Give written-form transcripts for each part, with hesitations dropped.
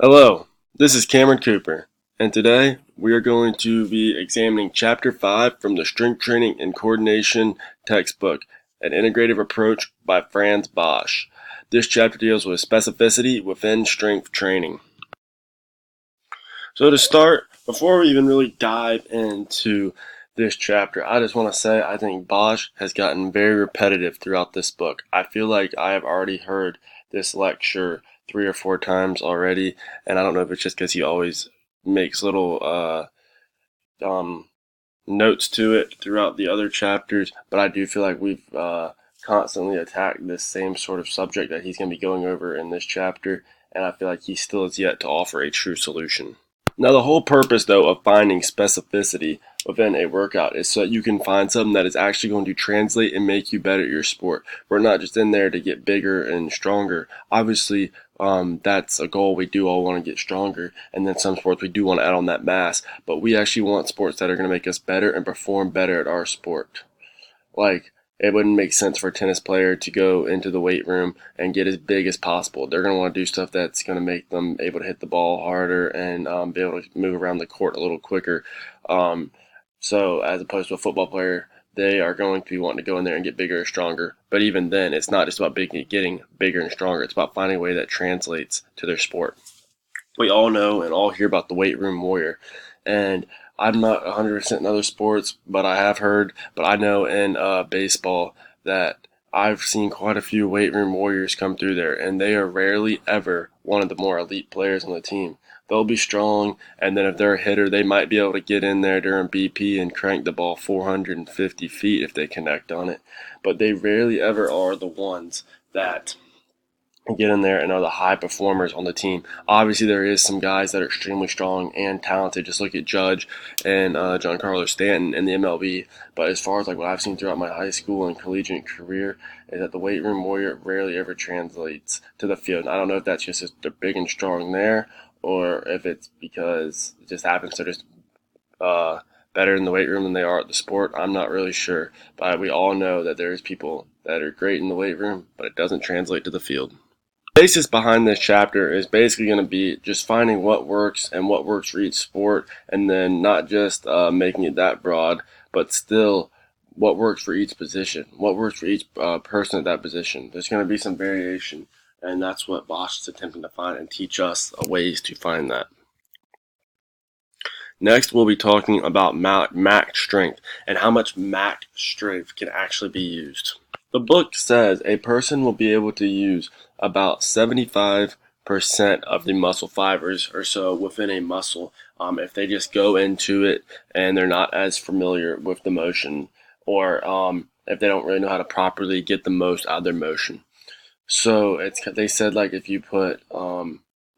Hello, this is Cameron Cooper, and today we are going to be examining Chapter 5 from the Strength Training and Coordination textbook, An Integrative Approach by Franz Bosch. This chapter deals with specificity within strength training. So to start, before we even really dive into this chapter, I just want to say I think Bosch has gotten very repetitive throughout this book. I feel like I have already heard this lecture 3 or 4 times already, and I don't know if it's just because he always makes little notes to it throughout the other chapters, but I do feel like we've constantly attacked this same sort of subject that he's going to be going over in this chapter, and I feel like he still has yet to offer a true solution. Now, the whole purpose, though, of finding specificity within a workout is so that you can find something that is actually going to translate and make you better at your sport. We're not just in there to get bigger and stronger. Obviously, that's a goal. We do all want to get stronger, and then some sports we do want to add on that mass, but we actually want sports that are going to make us better and perform better at our sport. Like, it wouldn't make sense for a tennis player to go into the weight room and get as big as possible. They're going to want to do stuff that's going to make them able to hit the ball harder and be able to move around the court a little quicker. So, as opposed to a football player, they are going to be wanting to go in there and get bigger and stronger. But even then, it's not just about getting bigger and stronger. It's about finding a way that translates to their sport. We all know and all hear about the weight room warrior, and I'm not 100% in other sports, but I know in baseball that I've seen quite a few weight room warriors come through there, and they are rarely ever one of the more elite players on the team. They'll be strong, and then if they're a hitter, they might be able to get in there during BP and crank the ball 450 feet if they connect on it. But they rarely ever are the ones that get in there and are the high performers on the team. Obviously, there is some guys that are extremely strong and talented. Just look at Judge and Giancarlo Stanton in the MLB. But as far as like what I've seen throughout my high school and collegiate career, is that the weight room warrior rarely ever translates to the field. And I don't know if that's just they're big and strong there, or if it's because it just happens they're just better in the weight room than they are at the sport. I'm not really sure, but we all know that there's people that are great in the weight room, but it doesn't translate to the field. Basis behind this chapter is basically going to be just finding what works and what works for each sport, and then not just making it that broad, but still what works for each position, what works for each person at that position. There's going to be some variation, and that's what Bosch is attempting to find and teach us ways to find that. Next, we'll be talking about max strength and how much max strength can actually be used. The book says a person will be able to use about 75% of the muscle fibers or so within a muscle if they just go into it and they're not as familiar with the motion, or if they don't really know how to properly get the most out of their motion. So they said like if you put a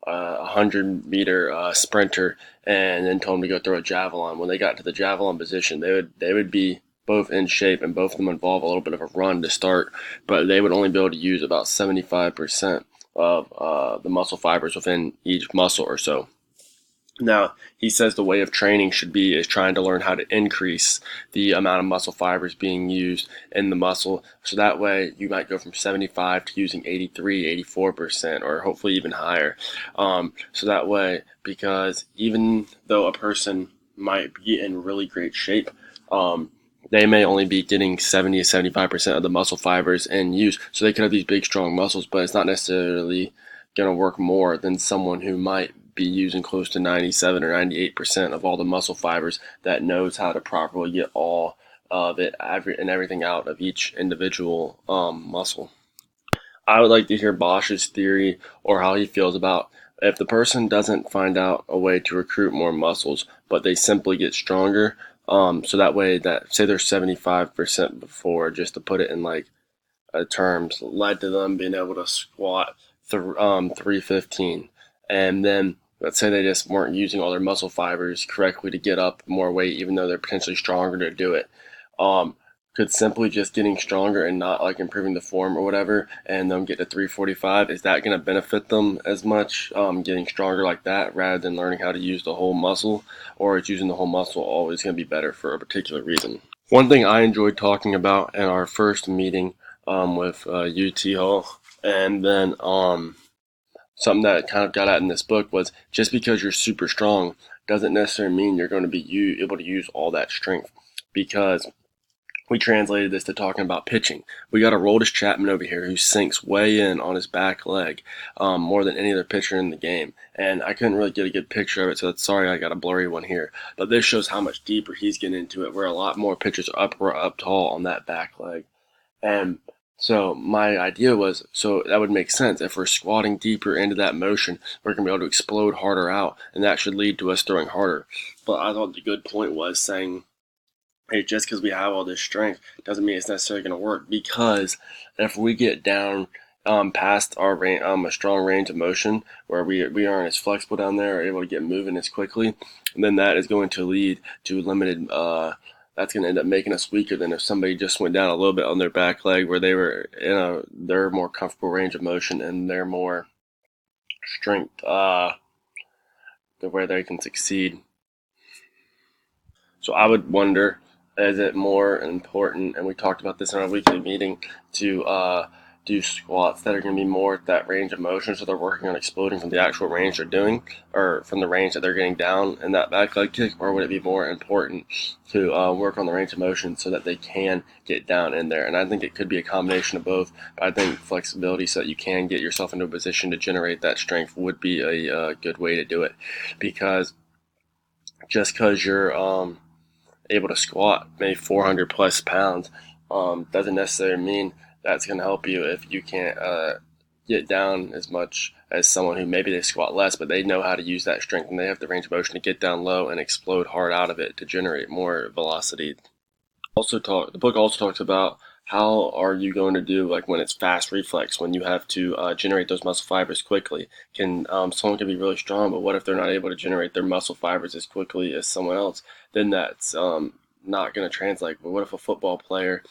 100-meter sprinter and then told them to go throw a javelin, when they got to the javelin position, they would be both in shape, and both of them involve a little bit of a run to start, but they would only be able to use about 75% of the muscle fibers within each muscle or so. Now, he says the way of training is trying to learn how to increase the amount of muscle fibers being used in the muscle. So that way you might go from 75 to using 83, 84%, or hopefully even higher. So that way, because even though a person might be in really great shape, they may only be getting 70 to 75% of the muscle fibers in use. So they could have these big, strong muscles, but it's not necessarily going to work more than someone who might be using close to 97 or 98% of all the muscle fibers, that knows how to properly get all of it and everything out of each individual muscle. I would like to hear Bosch's theory, or how he feels about if the person doesn't find out a way to recruit more muscles, but they simply get stronger. So that way, that say they're 75% before, just to put it in like terms, led to them being able to squat 315, and then let's say they just weren't using all their muscle fibers correctly to get up more weight, even though they're potentially stronger to do it. Could simply just getting stronger and not like improving the form or whatever, and them get to 345, is that going to benefit them as much, getting stronger like that, rather than learning how to use the whole muscle? Or is using the whole muscle always going to be better for a particular reason? One thing I enjoyed talking about in our first meeting with UT Hall, and then something that kind of got at in this book was just because you're super strong doesn't necessarily mean you're going to be able to use all that strength, because we translated this to talking about pitching. We got Aroldis Chapman over here who sinks way in on his back leg, more than any other pitcher in the game. And I couldn't really get a good picture of it, so that's sorry I got a blurry one here. But this shows how much deeper he's getting into it, where a lot more pitchers are up tall on that back leg. And so my idea was, so that would make sense. If we're squatting deeper into that motion, we're going to be able to explode harder out, and that should lead to us throwing harder. But I thought the good point was saying, hey, just because we have all this strength doesn't mean it's necessarily going to work, because if we get down past our a strong range of motion where we aren't as flexible down there or able to get moving as quickly, then that is going to lead to limited that's going to end up making us weaker than if somebody just went down a little bit on their back leg where they were in their more comfortable range of motion and their more strength where they can succeed. So I would wonder, is it more important, and we talked about this in our weekly meeting, to do squats that are going to be more at that range of motion, so they're working on exploding from the actual range they're doing, or from the range that they're getting down in that back leg kick, or would it be more important to work on the range of motion so that they can get down in there? And I think it could be a combination of both, but I think flexibility so that you can get yourself into a position to generate that strength would be a good way to do it, because just because you're able to squat maybe 400 plus pounds doesn't necessarily mean that's going to help you if you can't get down as much as someone who maybe they squat less, but they know how to use that strength and they have the range of motion to get down low and explode hard out of it to generate more velocity. The book also talks about how are you going to do, like when it's fast reflex, when you have to generate those muscle fibers quickly. Someone can be really strong, but what if they're not able to generate their muscle fibers as quickly as someone else? Then that's not going to translate. But what if a football player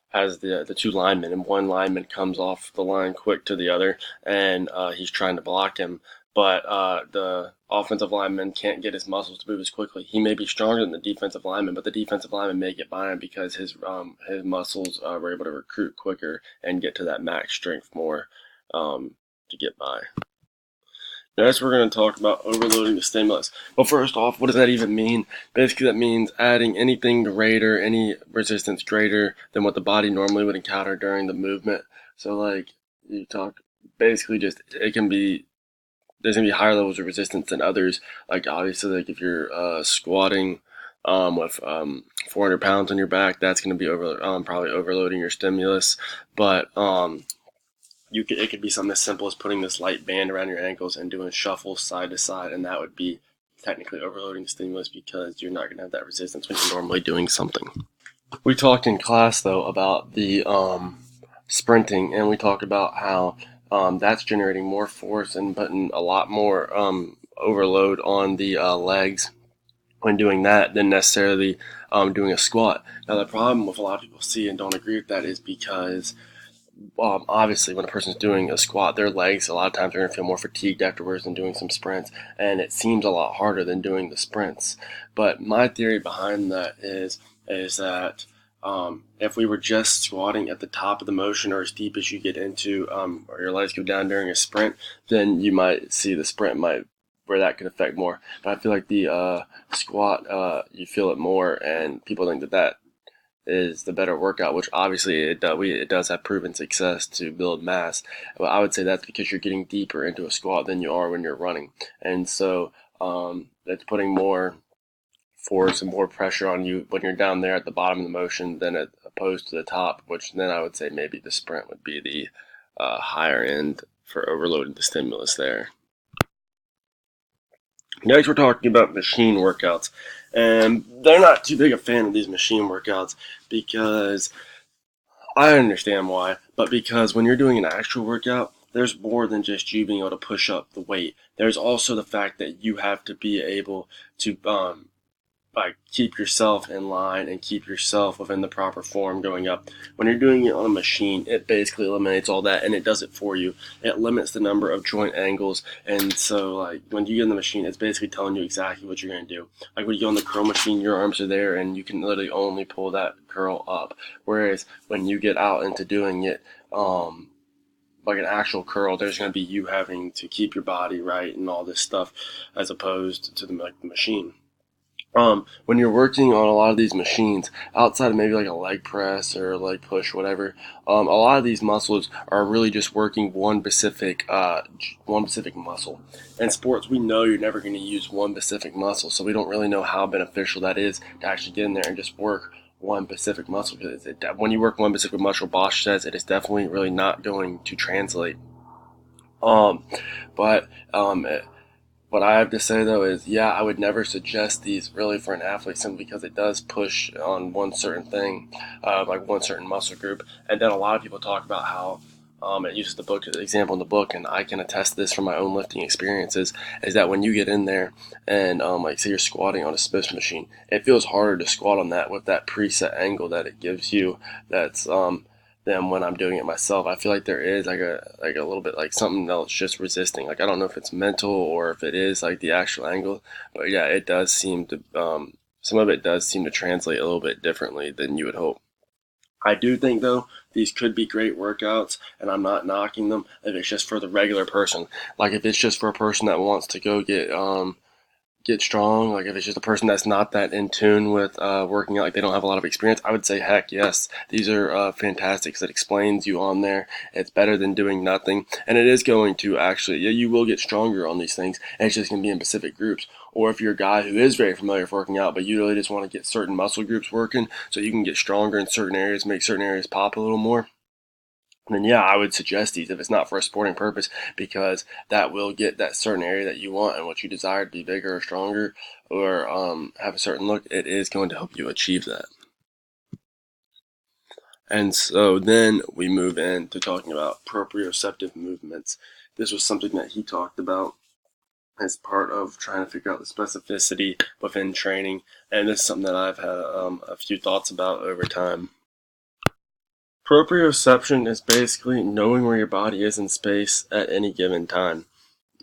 has the two linemen, and one lineman comes off the line quick to the other, and he's trying to block him, but the offensive lineman can't get his muscles to move as quickly. He may be stronger than the defensive lineman, but the defensive lineman may get by him because his muscles were able to recruit quicker and get to that max strength more to get by. Next, we're going to talk about overloading the stimulus. Well, first off, what does that even mean? Basically, that means adding anything greater, any resistance greater than what the body normally would encounter during the movement. So, like, basically just, there's going to be higher levels of resistance than others. Like, obviously, like if you're squatting with 400 pounds on your back, that's going to be probably overloading your stimulus. But it could be something as simple as putting this light band around your ankles and doing shuffles side to side, and that would be technically overloading the stimulus because you're not going to have that resistance when you're normally doing something. We talked in class, though, about the sprinting, and we talked about how that's generating more force and putting a lot more overload on the legs when doing that than necessarily doing a squat. Now, the problem with a lot of people see and don't agree with that is because obviously when a person's doing a squat, their legs a lot of times are going to feel more fatigued afterwards than doing some sprints, and it seems a lot harder than doing the sprints. But my theory behind that is that if we were just squatting at the top of the motion or as deep as you get into, or your legs go down during a sprint, then you might see the sprint where that could affect more. But I feel like the squat, you feel it more, and people think that is the better workout, which obviously it does have proven success to build mass. But I would say that's because you're getting deeper into a squat than you are when you're running, and so it's putting more force and more pressure on you when you're down there at the bottom of the motion than opposed to the top, which then I would say maybe the sprint would be the higher end for overloading the stimulus there. Next, we're talking about machine workouts, and they're not too big a fan of these machine workouts because I understand why, but because when you're doing an actual workout, there's more than just you being able to push up the weight. There's also the fact that you have to be able to keep yourself in line and keep yourself within the proper form going up. When you're doing it on a machine, it basically eliminates all that, and it does it for you. It limits the number of joint angles, and so like when you get in the machine, it's basically telling you exactly what you're going to do. Like when you go on the curl machine, your arms are there, and you can literally only pull that curl up. Whereas when you get out into doing it, like an actual curl, there's going to be you having to keep your body right and all this stuff, as opposed to the machine. When you're working on a lot of these machines, outside of maybe like a leg press or leg push, whatever, a lot of these muscles are really just working one specific muscle. In sports, we know you're never going to use one specific muscle, so we don't really know how beneficial that is to actually get in there and just work one specific muscle. Because when you work one specific muscle, Bosch says it is definitely really not going to translate. Um, but what I have to say though is, yeah, I would never suggest these really for an athlete simply because it does push on one certain thing, like one certain muscle group. And then a lot of people talk about how it uses the book example in the book, and I can attest to this from my own lifting experiences, is that when you get in there and like say you're squatting on a Smith machine, it feels harder to squat on that with that preset angle that it gives you. That's than when I'm doing it myself. I feel like there is like a little bit like something else just resisting. Like I don't know if it's mental or if it is like the actual angle, but yeah, it does seem to some of it does seem to translate a little bit differently than you would hope. I do think though these could be great workouts, and I'm not knocking them if it's just for the regular person. Like if it's just for a person that wants to go get strong, like if it's just a person that's not that in tune with working out, like they don't have a lot of experience, I would say heck yes, these are fantastic because it explains you on there. It's better than doing nothing, and it is going to actually, yeah, you will get stronger on these things, and it's just going to be in specific groups. Or if you're a guy who is very familiar with working out, but you really just want to get certain muscle groups working so you can get stronger in certain areas, make certain areas pop a little more, then yeah, I would suggest these if it's not for a sporting purpose, because that will get that certain area that you want and what you desire to be bigger or stronger or have a certain look. It is going to help you achieve that. And so then we move into talking about proprioceptive movements. This was something that he talked about as part of trying to figure out the specificity within training, and this is something that I've had a few thoughts about over time. Proprioception is basically knowing where your body is in space at any given time.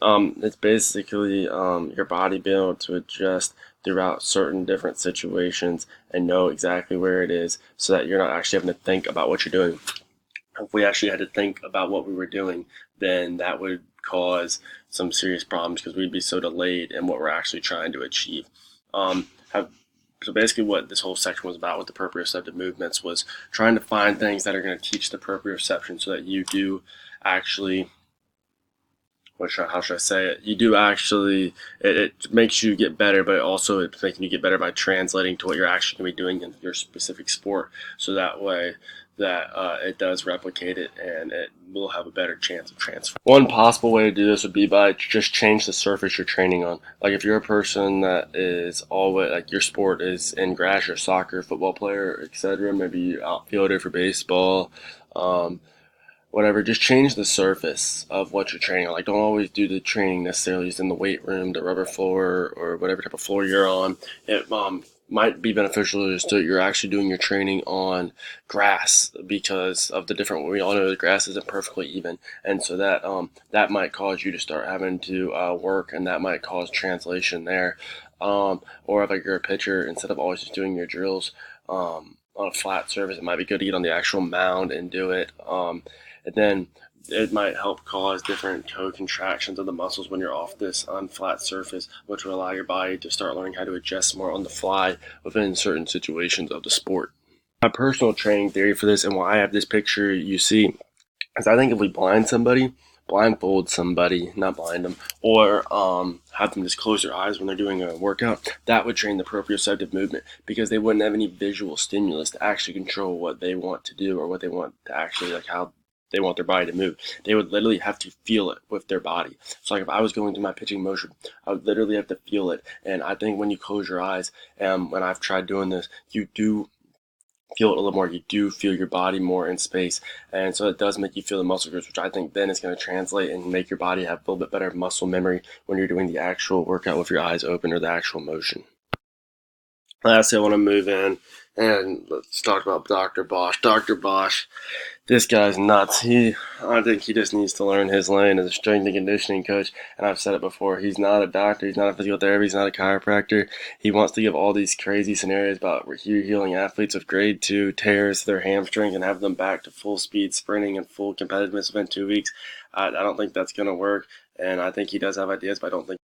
It's basically your body being able to adjust throughout certain different situations and know exactly where it is so that you're not actually having to think about what you're doing. If we actually had to think about what we were doing, then that would cause some serious problems because we'd be so delayed in what we're actually trying to achieve. Have so basically what this whole section was about with the proprioceptive movements was trying to find things that are going to teach the proprioception so that you do actually, how should I say it? You do actually, it makes you get better, but also it's making you get better by translating to what you're actually going to be doing in your specific sport. So that way that it does replicate it and it will have a better chance of transfer. One possible way to do this would be by just change the surface you're training on. Like if you're a person that is always, like your sport is in grass, or soccer, football player, etc., maybe you outfielder for baseball, whatever, just change the surface of what you're training on. Like don't always do the training necessarily just in the weight room, the rubber floor, or whatever type of floor you're on. It might be beneficial just to you're actually doing your training on grass because of the different, we all know the grass isn't perfectly even, and so that that might cause you to start having to work, and that might cause translation there. Or if like you're a pitcher, instead of always just doing your drills on a flat surface, it might be good to get on the actual mound and do it. And then it might help cause different toe contractions of the muscles when you're off this unflat surface, which will allow your body to start learning how to adjust more on the fly within certain situations of the sport. My personal training theory for this, and why I have this picture you see, is I think if we blindfold somebody, not blind them, or have them just close their eyes when they're doing a workout, that would train the proprioceptive movement because they wouldn't have any visual stimulus to actually control what they want to do or what they want to actually, like how they want their body to move. They would literally have to feel it with their body. So like if I was going through my pitching motion, I would literally have to feel it. And I think when you close your eyes, when I've tried doing this, you do feel it a little more. You do feel your body more in space, and so it does make you feel the muscle groups, which I think then is going to translate and make your body have a little bit better muscle memory when you're doing the actual workout with your eyes open or the actual motion. Lastly, I want to move in and let's talk about Dr. Bosch. Dr. Bosch, this guy's nuts. I think he just needs to learn his lane as a strength and conditioning coach. And I've said it before. He's not a doctor. He's not a physical therapist. He's not a chiropractor. He wants to give all these crazy scenarios about healing athletes with grade 2 tears to their hamstrings and have them back to full speed sprinting and full competitiveness within 2 weeks. I don't think that's going to work. And I think he does have ideas, but I don't think